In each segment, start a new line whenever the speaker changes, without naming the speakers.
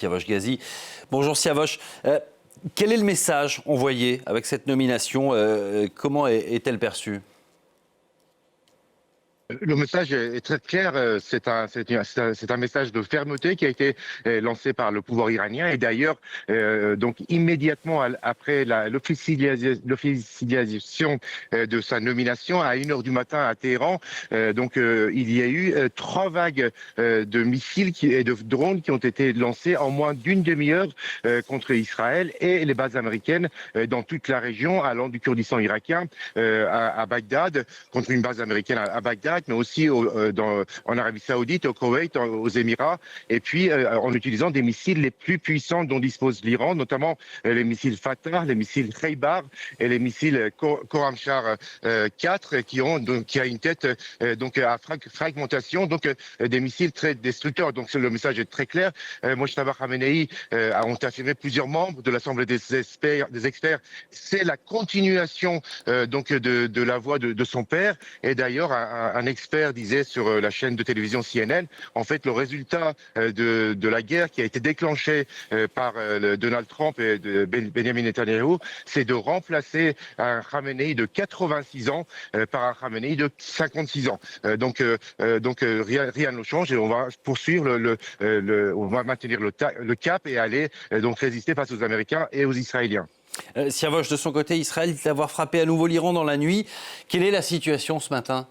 Siavash Ghazi. Bonjour Siavash. Quel est le message envoyé avec cette nomination? Comment est-elle perçue?
Le message est très clair. C'est un message de fermeté qui a été lancé par le pouvoir iranien. Et d'ailleurs, donc immédiatement après l'officialisation de sa nomination à 1 heure du matin à Téhéran, il y a eu 3 vagues de missiles et de drones qui ont été lancés en moins d'une demi-heure contre Israël et les bases américaines dans toute la région, allant du Kurdistan irakien à Bagdad, contre une base américaine à Bagdad, mais aussi en Arabie Saoudite, au Koweït, aux Émirats, et puis en utilisant des missiles les plus puissants dont dispose l'Iran, notamment les missiles Fatah, les missiles Khaybar et les missiles Khorramshahr 4, qui a une tête à fragmentation, des missiles très destructeurs. Donc le message est très clair. Mojtaba Khamenei ont affirmé plusieurs membres de l'Assemblée des experts. C'est la continuation de la voix de son père. Et d'ailleurs, un expert disait sur la chaîne de télévision CNN, en fait, le résultat de la guerre qui a été déclenchée par Donald Trump et Benjamin Netanyahu, c'est de remplacer un Khamenei de 86 ans par un Khamenei de 56 ans. Rien ne change et on va poursuivre on va maintenir le cap et aller résister face aux Américains et aux Israéliens.
Siavash, de son côté, Israël dit avoir frappé à nouveau l'Iran dans la nuit. Quelle est la situation ce matin?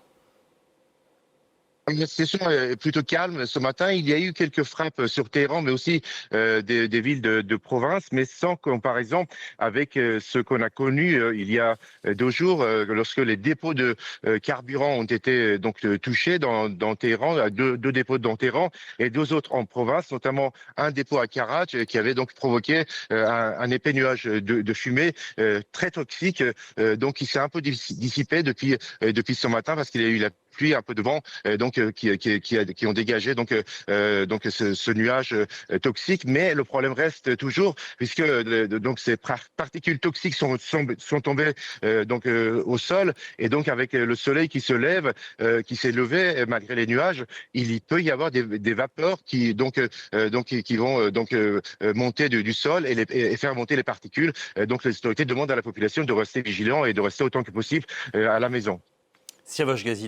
La situation est plutôt calme. Ce matin, il y a eu quelques frappes sur Téhéran, mais aussi des villes de province, mais sans comparaison avec ce qu'on a connu il y a 2 jours, lorsque les dépôts de carburant ont été touchés dans Téhéran, deux dépôts dans Téhéran et 2 autres en province, notamment un dépôt à Karaj qui avait donc provoqué un épais nuage de fumée très toxique, qui s'est un peu dissipé depuis ce matin parce qu'il y a eu la pluie, un peu de vent, qui ont dégagé ce nuage toxique. Mais le problème reste toujours, puisque ces particules toxiques sont tombées au sol, et donc avec le soleil qui se lève, qui s'est levé malgré les nuages, il peut y avoir des vapeurs qui vont monter du sol et faire monter les particules. Donc les autorités demandent à la population de rester vigilants et de rester autant que possible à la maison.
Siavash Ghazi.